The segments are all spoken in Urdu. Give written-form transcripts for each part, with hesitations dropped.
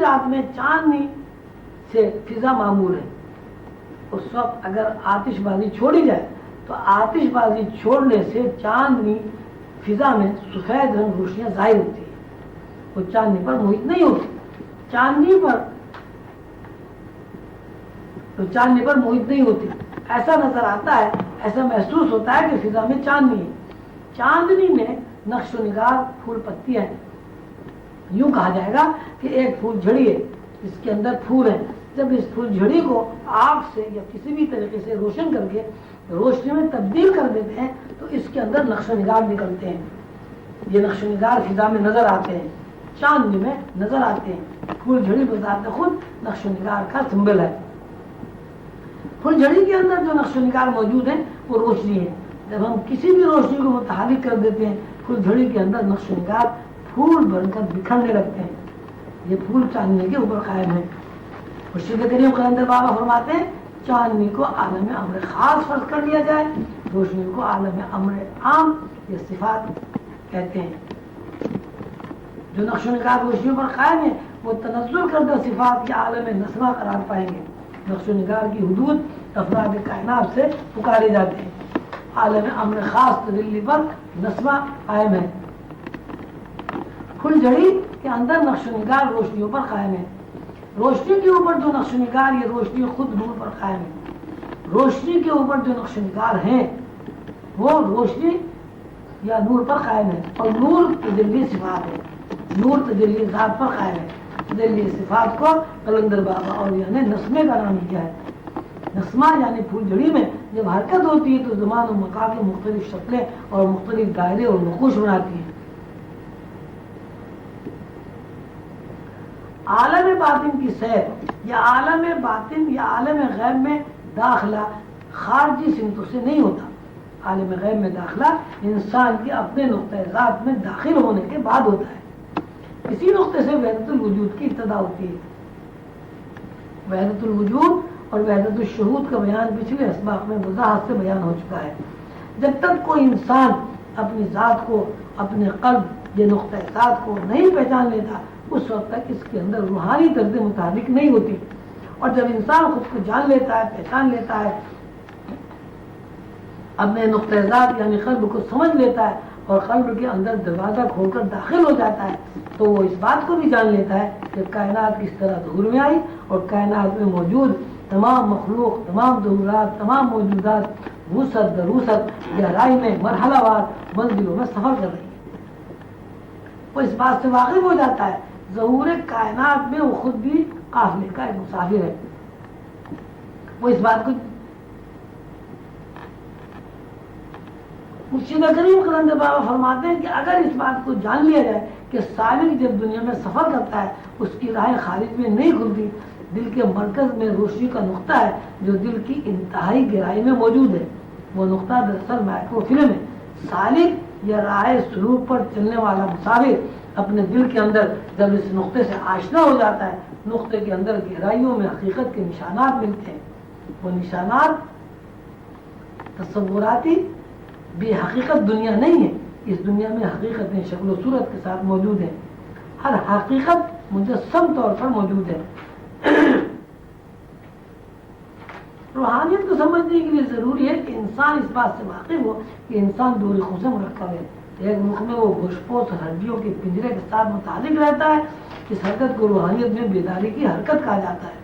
رات میں چاندنی سے فضا معمور ہے. اس وقت اگر آتش بازی چھوڑی جائے تو آتش بازی چھوڑنے سے چاندنی فضا میں سفید رنگ روشنیاں ظاہر ہوتی ہیں. وہ چاندنی پر محیط نہیں ہوتی. چاندنی پر محیط نہیں ہوتی. ایسا نظر آتا ہے، ایسا محسوس ہوتا ہے کہ فضا میں چاندنی ہے. چاندنی میں نقش و نگار پھول پتیاں ہیں. یوں کہا جائے گا کہ ایک پھول جھڑی ہے، اس کے اندر پھول ہے. جب اس پھول جھڑی کو آگ سے یا کسی بھی طریقے سے روشن کر کے روشنی میں تبدیل کر دیتے ہیں تو اس کے اندر نقش و نگار نکلتے ہیں. یہ نقش و نگار فضا میں نظر آتے ہیں، چاندنی میں نظر آتے ہیں. پھول جھڑی بذات خود نقش و نگار کا سمبل ہے. پھول جھڑی کے اندر جو نقش و نگار موجود ہیں وہ روشنی ہے. جب ہم کسی بھی روشنی کو متحرک کر دیتے ہیں پھول جھڑی کے اندر نقش و نگار پھول بن کر بکھرنے لگتے ہیں. یہ پھول چاندنی کے اوپر قائم ہے. مرشد کریم قلندر بابا فرماتے ہیں چاندنی کو عالم امر خاص فرض کر لیا جائے، روشنی کو عالم امر عام یا صفات کہتے ہیں. جو نقش و نگار روشنیوں پر قائم ہے وہ تنزل کردہ صفات کے عالم نسمہ قرار پائیں گے. نقش و نگار کی حدود افراد کائنات سے پکارے جاتے ہیں. عالم امر خاص تجلی پر نسمہ قائم ہے. پھول جھڑی کے اندر نقش و نگار روشنیوں پر قائم ہے. روشنی کے اوپر جو نقش و نگار یہ روشنی خود نور پر قائم ہے. روشنی کے اوپر جو نقش و نگار ہیں وہ روشنی یا نور پر قائم ہے. اور نور تجلی صفات ہے. نور تجلی ذات پر قائم ہے. تجلی صفات کو قلندر بابا اور یعنی نسمے کا نام دیا ہے. نسمہ یعنی پھول جھڑی میں جب حرکت ہوتی ہے تو زمان و مکان کی مختلف شکلیں اور مختلف دائرے اور نقوش بناتی ہیں. عالم باطن کی سیر یا عالم باطن یا عالم غیب میں داخلہ خارجی سمتوں سے نہیں ہوتا. عالم غیب میں داخلہ انسان کے اپنے نقطۂ ذات میں داخل ہونے کے بعد ہوتا ہے. اسی نقطے سے وحدت الوجود کی ابتدا ہوتی ہے. وحدت الوجود اور وحدت الشہود کا بیان پچھلے اسباق میں وضاحت سے بیان ہو چکا ہے. جب تک کوئی انسان اپنی ذات کو، اپنے قلب یہ نقطۂ ذات کو نہیں پہچان لیتا اس وقت تک اس کے اندر روحانی طرز متحرک نہیں ہوتی. اور جب انسان خود کو جان لیتا ہے، پہچان لیتا ہے، اپنے نقطۂ ذات یعنی قلب کو سمجھ لیتا ہے اور قلب کے اندر دروازہ کھول کر داخل ہو جاتا ہے تو وہ اس بات کو بھی جان لیتا ہے کہ کائنات کس طرح ظہور میں آئی اور کائنات میں موجود تمام مخلوق، تمام ظہورات، تمام موجودات وسعت در وسعت گہرائی میں مرحلہ وار منزلوں میں سفر کر رہی ہے. وہ اس بات سے واقف ہو جاتا ہے ظہور کائنات میں وہ خود بھی قافلے کا ایک مسافر ہے. وہ اس بات کو مرشد کریم قلندر بابا فرماتے ہیں کہ اگر اس بات کو جان لیا جائے کہ سالک جب دنیا میں سفر کرتا ہے اس کی راہ خارج میں نہیں کھلتی. دل کے مرکز میں روشنی کا نقطہ ہے جو دل کی انتہائی گہرائی میں موجود ہے. وہ نقطہ دراصل مائکرو فلم ہے. سالک یا راہ سلوک پر چلنے والا مسافر اپنے دل کے اندر جب اس نقطے سے آشنا ہو جاتا ہے نقطے کے اندر گہرائیوں میں حقیقت کے نشانات ملتے ہیں. وہ نشانات تصوراتی بے حقیقت دنیا نہیں ہے. اس دنیا میں حقیقتیں شکل و صورت کے ساتھ موجود ہیں. ہر حقیقت مجسم طور پر موجود ہے. روحانیت کو سمجھنے کے لیے ضروری ہے کہ انسان اس بات سے واقف ہو کہ انسان دو رخوں سے مرکب ہے. ایک رخ میں وہ گوشت پوش ہڈیوں کے پنجرے کے ساتھ متعلق رہتا ہے. اس حرکت کو روحانیت میں بیداری کی حرکت کہا جاتا ہے.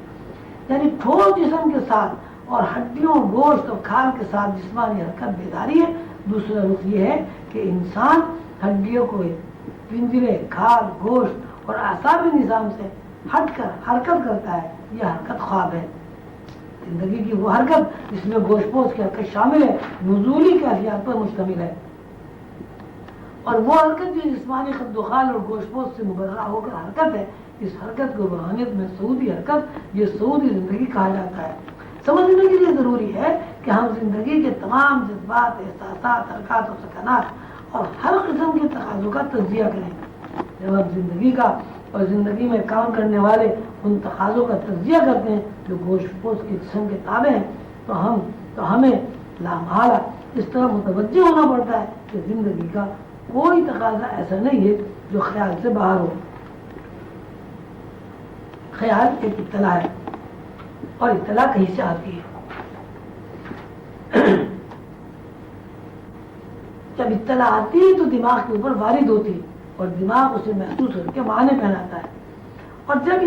یعنی ٹھوس جسم کے ساتھ اور ہڈیوں، گوشت اور کھال کے ساتھ جسمانی حرکت بیداری ہے. دوسرا رخ یہ ہے کہ انسان ہڈیوں کو پنجرے، کھال، گوشت اور اعصابی نظام سے ہٹ کر حرکت کرتا ہے. یہ حرکت خواب ہے. زندگی کی وہ حرکت جس میں گوشت پوش کی حرکت شامل ہے نزولی کیفیات پر مشتمل ہے. اور وہ حرکت جو جسمانی خد و خال اور گوشت پوش سے مبرہ ہو کر حرکت ہے اس حرکت کو روحانیت میں سعودی حرکت، یہ سعودی زندگی کہا جاتا ہے. سمجھنے کے لیے ضروری ہے کہ ہم زندگی کے تمام جذبات، احساسات، حرکات اور سکنات اور ہر قسم کے تقاضوں کا تجزیہ کریں. جب ہم زندگی کا اور زندگی میں کام کرنے والے ان تقاضوں کا تجزیہ کرتے ہیں جو گوشت پوش کے جسم کے تابع ہیں تو ہمیں لامحالہ اس طرح متوجہ ہونا پڑتا ہے کہ زندگی کا کوئی تقاضا ایسا نہیں ہے جو خیال سے باہر ہو. خیال ایک اطلاع ہے، اور اطلاع کہیں سے آتی ہے۔ جب اطلاع آتی ہے تو دماغ کے اوپر وارد ہوتی ہے اور دماغ اسے محسوس کر کے معنی پہناتا ہے، اور جب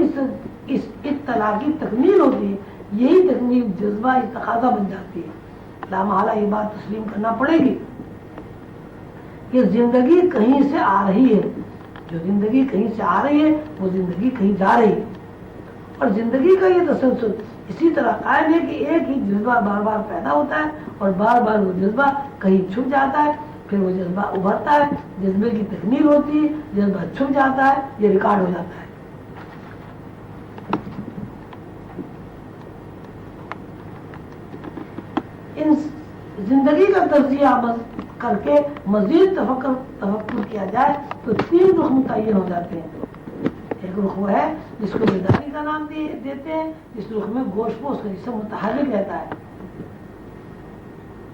اس اطلاع کی تکمیل ہوتی ہے، یہی تکمیل جذبہ تقاضا بن جاتی ہے۔ لامحالہ یہ بات تسلیم کرنا پڑے گی کہ زندگی کہیں سے آ رہی ہے، جو زندگی کہیں سے آ رہی ہے وہ زندگی کہیں جا رہی ہے، اور زندگی کا یہ تسلسل اسی طرح قائم ہے کہ ایک ہی جذبہ بار بار پیدا ہوتا ہے اور بار بار وہ جذبہ کہیں چھپ جاتا ہے، پھر وہ جذبہ ابھرتا ہے، جذبے کی تکمیل ہوتی ہے، جذبہ چھپ جاتا ہے، یہ ریکارڈ ہو جاتا ہے۔ ان زندگی کا تجزیہ کر کے مزید تفکر کیا جائے تو 3 رخ متعین ہو جاتے ہیں۔ ایک رخ وہ ہے جس کو بیداری کا نام دیتے ہیں، جس رخ میں گوشت پوش کا جسم متحرک رہتا ہے،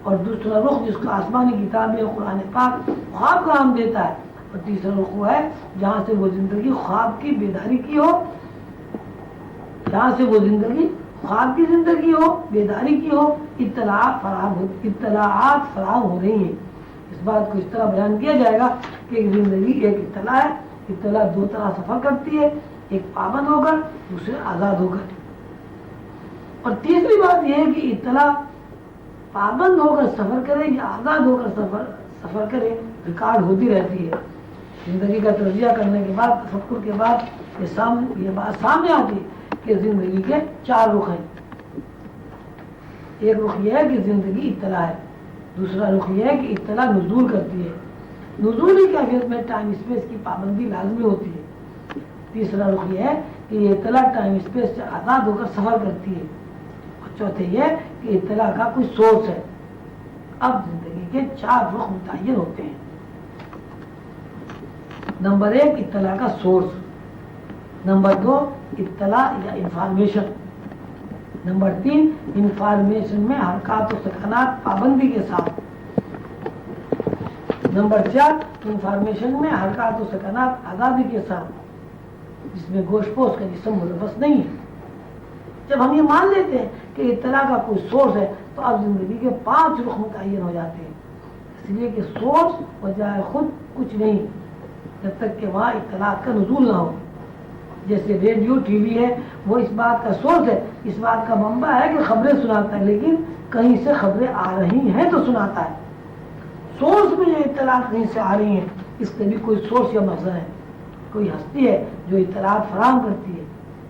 اور دوسرا رخ جس کو آسمانی کتاب قرآن پاک خواب کا نام دیتا ہے، اور تیسرا رخ وہ ہے جہاں سے وہ زندگی خواب کی بیداری کی ہو، جہاں سے وہ زندگی خواب کی زندگی ہو، بیداری کی ہو، اطلاعات فراہم ہو رہی ہیں۔ اس بات کو اس طرح بیان کیا جائے گا کہ ایک زندگی ایک اطلاع ہے، اطلاع 2 طرح سفر کرتی ہے، ایک پابند ہو کر، دوسرے آزاد ہو کر، اور تیسری بات یہ ہے کہ اطلاع پابند ہو کر سفر کرے یا آزاد ہو کر سفر کرے، ریکارڈ ہوتی رہتی ہے۔ زندگی کا تجزیہ کرنے کے بعد، تفکر کے بعد یہ بات سامنے آتی ہے کہ زندگی کے 4 رخ ہیں۔ ایک رخ یہ ہے کہ زندگی اطلاع ہے، دوسرا رخ یہ ہے کہ اطلاع نزول کرتی ہے، نزول کی کیفیت میں ٹائم اسپیس کی پابندی لازمی ہوتی ہے۔ تیسرا رخ یہ ہے کہ یہ اطلاع ٹائم اسپیس سے آزاد ہو کر سفر کرتی ہے، اور چوتھے یہ کہ اطلاع کا کوئی سورس ہے۔ اب زندگی کے 4 رخ متعین ہوتے ہیں۔ نمبر 1 اطلاع کا سورس، نمبر 2 اطلاع یا انفارمیشن، نمبر 3 انفارمیشن میں حرکات و سکنات پابندی کے ساتھ، نمبر 4 انفارمیشن میں حرکات و سکنات آزادی کے ساتھ، جس میں گوشت پوش کا جسم ملوث نہیں ہے۔ جب ہم یہ مان لیتے ہیں کہ اطلاع کا کوئی سورس ہے تو اب زندگی کے 5 رخ متعین ہو جاتے ہیں، اس لیے کہ سورس بجائے خود کچھ نہیں جب تک کہ وہاں اطلاعات کا نزول نہ ہو۔ جیسے ریڈیو ٹی وی ہے، وہ اس بات کا سورس ہے، اس بات کا منبع ہے کہ خبریں سناتا ہے، لیکن کہیں سے خبریں آ رہی ہیں تو سناتا ہے۔ سورس میں یہ اطلاعات کہیں سے آ رہی ہیں، اس کا بھی کوئی سورس یا مخزن ہے، کوئی ہستی ہے جو اطلاعات فراہم کرتی ہے۔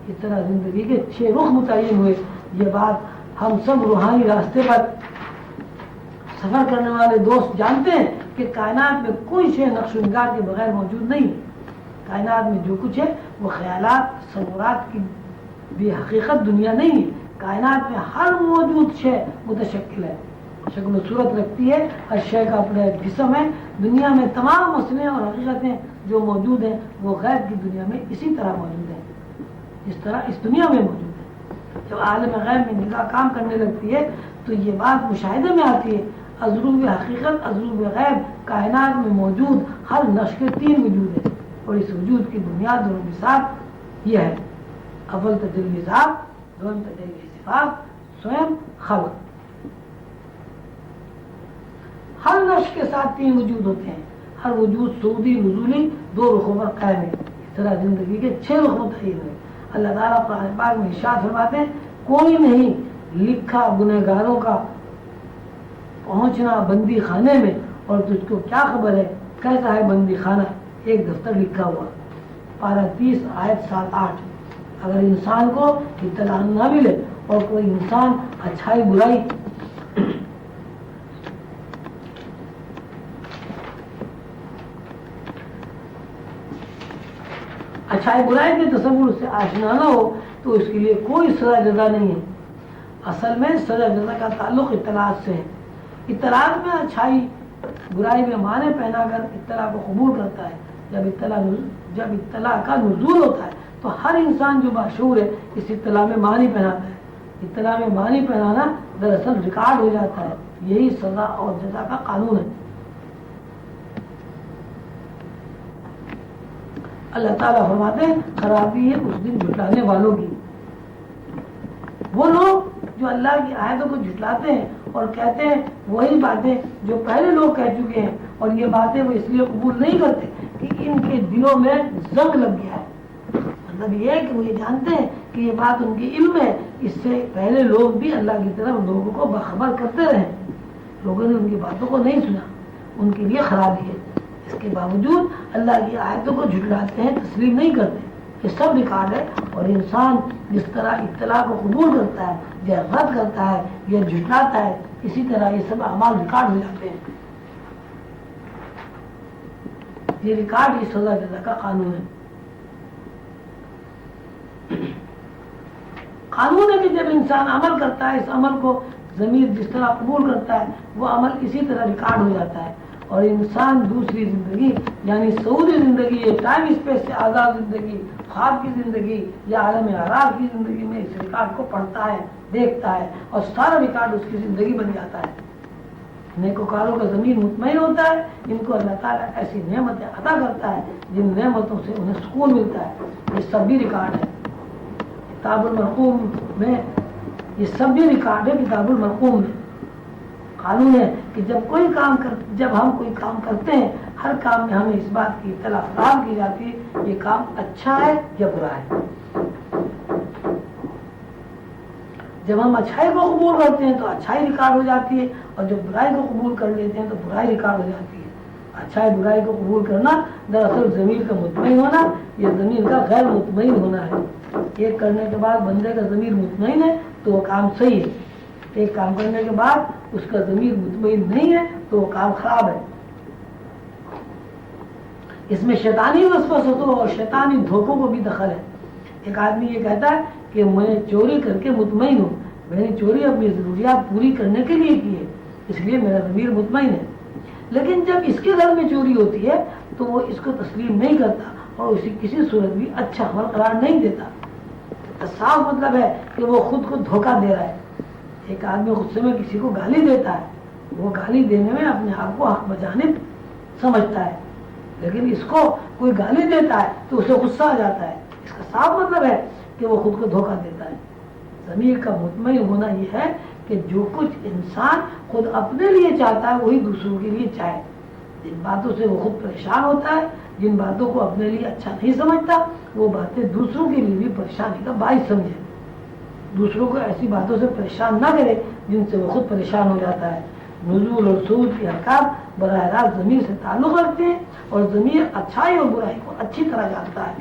اس طرح زندگی کے 6 رخ متعین ہوئے۔ یہ بات ہم سب روحانی راستے پر سفر کرنے والے دوست جانتے ہیں کہ کائنات میں کوئی شے نقش و نگار کے بغیر موجود نہیں۔ کائنات میں جو کچھ ہے وہ خیالات، تصورات کی بھی حقیقت دنیا نہیں ہے۔ کائنات میں ہر موجود شے متشکل ہے، شکل و صورت رکھتی ہے، ہر شے کا اپنا ایک جسم ہے۔ دنیا میں تمام مسئلے اور حقیقتیں جو موجود ہیں وہ غیب کی دنیا میں اسی طرح موجود ہیں جس طرح اس دنیا میں موجود ہے۔ جب عالم غیب میں نگاہ کام کرنے لگتی ہے تو یہ بات مشاہدے میں آتی ہے، ازروب حقیقت، ازروب غیب، کائنات میں موجود ہر نقش کے 3 وجود ہیں، اور اس وجود کی بنیاد اور مثال یہ ہے: اول تجلی ذات، دوم تجلی صفات، سوئم خلق۔ ہر نقش کے ساتھ 3 وجود ہوتے ہیں، ہر وجود صعودی نزولی 2 رخوں پر قائم ہے۔ اس طرح زندگی کے 6 رخ متعین ہیں۔ اللہ تعالیٰ قرآن پاک میں ارشاد فرماتے ہیں، کوئی نہیں لکھا گنہگاروں کا پہنچنا بندی خانے میں، اور تجھ کو کیا خبر ہے کیسا ہے بندی خانہ، ایک دفتر لکھا ہوا۔ پارہ 30 آیت 7-8۔ اگر انسان کو اطلاع نہ ملے اور کوئی انسان اچھائی برائی کے تصور سے آشنا نہ ہو تو اس کے لیے کوئی سزا جزا نہیں ہے۔ اصل میں سزا جزا کا تعلق اطلاعات سے ہے۔ اطلاعات میں اچھائی برائی میں معنی پہنا کر اطلاع کو قبول کرتا ہے۔ جب اطلاع کا نزول ہوتا ہے تو ہر انسان جو باشعور ہے اس اطلاع میں معنی پہناتا ہے۔ اطلاع میں معنی پہنانا دراصل ریکارڈ ہو جاتا ہے، یہی سزا اور جزا کا قانون ہے۔ اللہ تعالیٰ فرماتے ہیں خرابی ہے اس دن جھٹلانے والوں کی. وہ لوگ جو اللہ کی آیتوں کو جھٹلاتے ہیں اور کہتے ہیں وہی باتیں جو پہلے لوگ کہہ چکے ہیں، اور یہ باتیں وہ اس لیے قبول نہیں کرتے کہ ان کے دلوں میں زنگ لگ گیا ہے. مطلب یہ ہے کہ وہ یہ جانتے ہیں کہ یہ بات ان کے علم ہے، اس سے پہلے لوگ بھی اللہ کی طرف لوگوں کو باخبر کرتے رہے، لوگوں نے ان کی باتوں کو نہیں سنا، ان کے لیے خرابی ہے. اس کے باوجود اللہ کی آیتوں کو جھٹلاتے ہیں، تسلیم نہیں کرتے. یہ سب ریکارڈ ہے، اور انسان جس طرح اطلاع کو قبول کرتا ہے یا رد کرتا ہے یا جھٹلاتا ہے، اسی طرح یہ سب اعمال ریکارڈ ہو جاتے ہیں. یہ ریکارڈ اس سزا جزا کا قانون ہے. قانون ہے کہ جب انسان عمل کرتا ہے، اس عمل کو ضمیر جس طرح قبول کرتا ہے وہ عمل اسی طرح ریکارڈ ہو جاتا ہے، اور انسان دوسری زندگی یعنی سعودی زندگی، ٹائم اسپیس سے آزاد زندگی، خواب کی زندگی یا عالم اعراض کی زندگی میں اس ریکارڈ کو پڑھتا ہے، دیکھتا ہے، اور سارا ریکارڈ اس کی زندگی بن جاتا ہے. نیکوکاروں کا ضمیر مطمئن ہوتا ہے، ان کو اللہ تعالیٰ ایسی نعمتیں عطا کرتا ہے جن نعمتوں سے انہیں سکون ملتا ہے. یہ سب بھی ریکارڈ ہے کتاب المرقوم میں، یہ سب بھی ریکارڈ ہے کتاب المرقوم میں. قانون ہے کہ جب ہم کوئی کام کرتے ہیں، ہر کام میں ہمیں اس بات کی اطلاع فراہم کی جاتی ہے یہ کام اچھا ہے یا برا ہے. جب ہم اچھائی کو قبول کرتے ہیں تو اچھائی ریکارڈ ہو جاتی ہے، اور جب برائی کو قبول کر لیتے ہیں تو برائی ریکارڈ ہو جاتی ہے. اچھائی برائی کو قبول کرنا دراصل ضمیر کا مطمئن ہونا، یہ ضمیر کا غیر مطمئن ہونا ہے. ایک کرنے کے بعد بندے کا ضمیر مطمئن ہے تو وہ کام صحیح ہے، ایک کام کرنے کے بعد اس کا ضمیر مطمئن نہیں ہے تو وہ کام خراب ہے. اس میں شیطانی وسوسوں اور شیطانی دھوکوں کو بھی دخل ہے. ایک آدمی یہ کہتا ہے کہ میں چوری کر کے مطمئن ہوں، میں نے چوری اپنی ضروریات پوری کرنے کے لیے کی ہے، اس لیے میرا ضمیر مطمئن ہے. لیکن جب اس کے گھر میں چوری ہوتی ہے تو وہ اس کو تسلیم نہیں کرتا اور اسے کسی صورت بھی اچھا عمل قرار نہیں دیتا. صاف مطلب ہے کہ وہ خود کو دھوکہ دے رہا ہے. ایک آدمی غصے میں کسی کو گالی دیتا ہے، وہ گالی دینے میں اپنے آپ کو حق بجانب سمجھتا ہے، لیکن اس کو کوئی گالی دیتا ہے تو اسے غصہ آ جاتا ہے. اس کا صاف مطلب ہے کہ وہ خود کو دھوکہ دیتا ہے. ضمیر کا مطمئن ہونا یہ ہے کہ جو کچھ انسان خود اپنے لیے چاہتا ہے وہی دوسروں کے لیے چاہے. جن باتوں سے وہ خود پریشان ہوتا ہے، جن باتوں کو اپنے لیے اچھا نہیں سمجھتا، وہ باتیں دوسروں کے لیے بھی پریشانی کا باعث سمجھے. دوسروں کو ایسی باتوں سے پریشان نہ کرے جن سے وہ خود پریشان ہو جاتا ہے. نزول اور صعود کے احکام براہ راست ضمیر سے تعلق رکھتے ہیں، اور ضمیر اچھائی اور برائی کو اچھی طرح جانتا ہے.